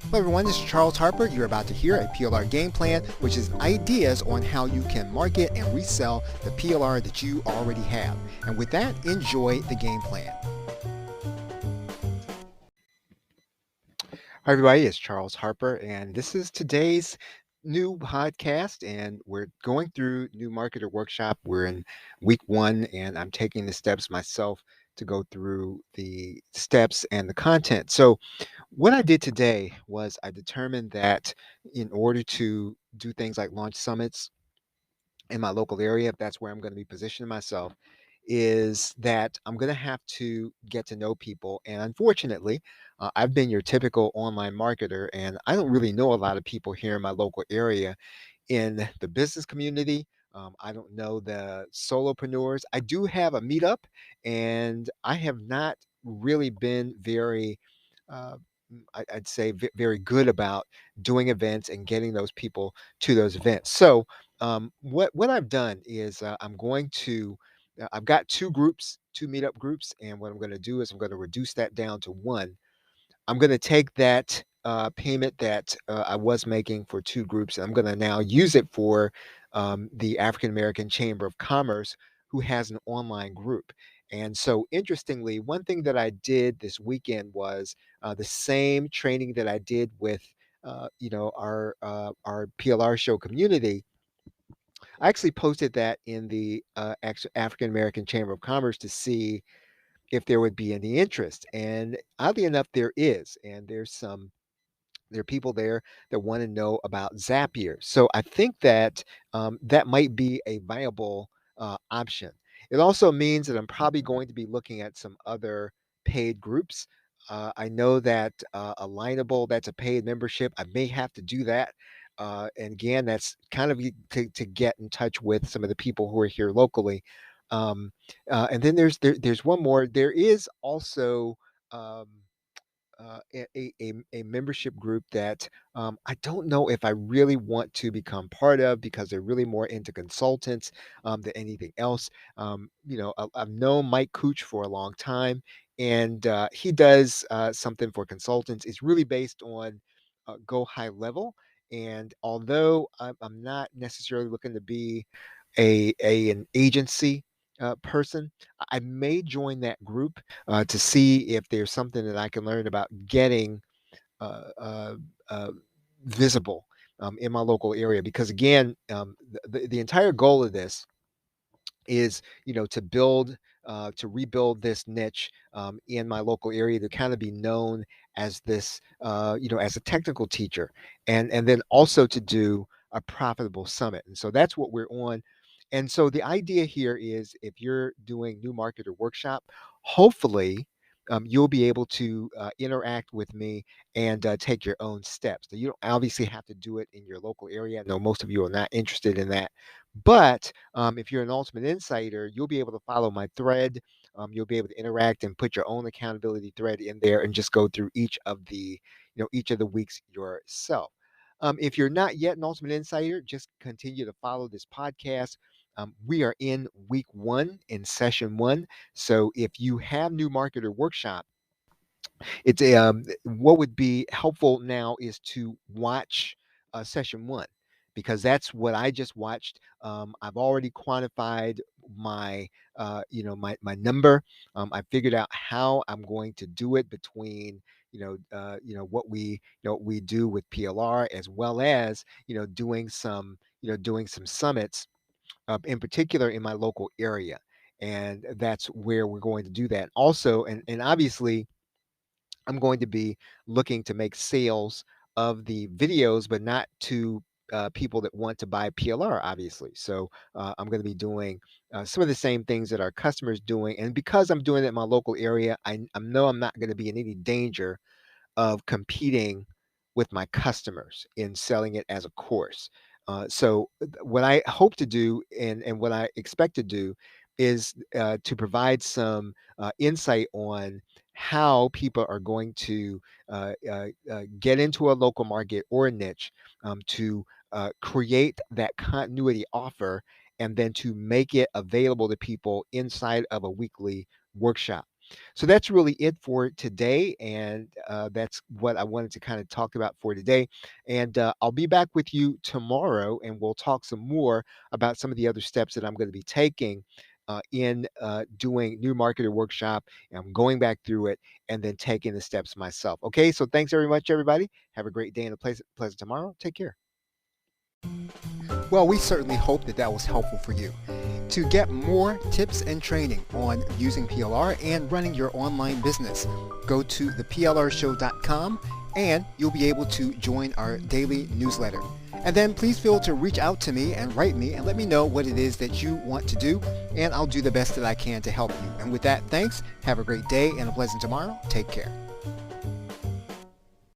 Hello everyone, this is Charles Harper. You're about to hear a PLR game plan, which is ideas on how you can market and resell the PLR that you already have. And with that, enjoy the game plan. Hi everybody, it's Charles Harper, and this is today's new podcast, and we're going through New Marketer Workshop. We're in week one, and I'm taking the steps myself to go through the steps and the content. So what I did today was I determined that in order to do things like launch summits in my local area, if that's where I'm going to be positioning myself, is that I'm going to have to get to know people. And unfortunately, I've been your typical online marketer, and I don't really know a lot of people here in my local area in the business community. I don't know the solopreneurs. I do have a meetup, and I have not really been very, uh, I'd say, very good about doing events and getting those people to those events. So, what I've done is I'm going to I've got two groups, two meetup groups, and what I'm going to do is I'm going to reduce that down to one. I'm going to take that payment that I was making for two groups, and I'm going to now use it for the African American Chamber of Commerce, who has an online group. And so, interestingly, one thing that I did this weekend was the same training that I did with, our PLR show community. I actually posted that in the African American Chamber of Commerce to see if there would be any interest. And oddly enough, there is. And there are people there that want to know about Zapier. So I think that that might be a viable option. It also means that I'm probably going to be looking at some other paid groups. I know that Alignable, that's a paid membership. I may have to do that. And again, that's kind of to get in touch with some of the people who are here locally. Um, and then there's one more. There is also um, a membership group that I don't know if I really want to become part of because they're really more into consultants than anything else. I've known Mike Cooch for a long time, and he does something for consultants. It's really based on go high level. And although I'm not necessarily looking to be an agency person, I may join that group to see if there's something that I can learn about getting uh, uh, uh, visible in my local area. Because again, the entire goal of this is to build to rebuild this niche in my local area to kind of be known as this as a technical teacher, and then also to do a profitable summit. And so that's what we're on. And so the idea here is if you're doing new marketer workshop, hopefully you'll be able to interact with me and take your own steps. So you don't obviously have to do it in your local area. I know most of you are not interested in that, but if you're an Ultimate Insider, you'll be able to follow my thread. You'll be able to interact and put your own accountability thread in there and just go through each of the weeks yourself. If you're not yet an Ultimate Insider, just continue to follow this podcast. We are in week one, in session one. So if you have New Marketer Workshop, it's a what would be helpful now is to watch session one, because that's what I just watched. I've already quantified my my number. I figured out how I'm going to do it between what we do with PLR, as well as doing some summits in particular in my local area. And that's where we're going to do that also. And obviously I'm going to be looking to make sales of the videos, but not to people that want to buy PLR, obviously. So I'm going to be doing some of the same things that our customers doing, and because I'm doing it in my local area, I know I'm not going to be in any danger of competing with my customers in selling it as a course. What I hope to do and what I expect to do is to provide some insight on how people are going to get into a local market or a niche to create that continuity offer and then to make it available to people inside of a weekly workshop. So that's really it for today. And that's what I wanted to kind of talk about for today. And I'll be back with you tomorrow and we'll talk some more about some of the other steps that I'm going to be taking. In doing new marketer workshop, and I'm going back through it and then taking the steps myself. Okay, so thanks very much, everybody. Have a great day and a pleasant tomorrow. Take care. Well, we certainly hope that that was helpful for you. To get more tips and training on using PLR and running your online business, go to theplrshow.com and you'll be able to join our daily newsletter. And then please feel to reach out to me and write me and let me know what it is that you want to do, and I'll do the best that I can to help you. And with that, thanks. Have a great day and a pleasant tomorrow. Take care.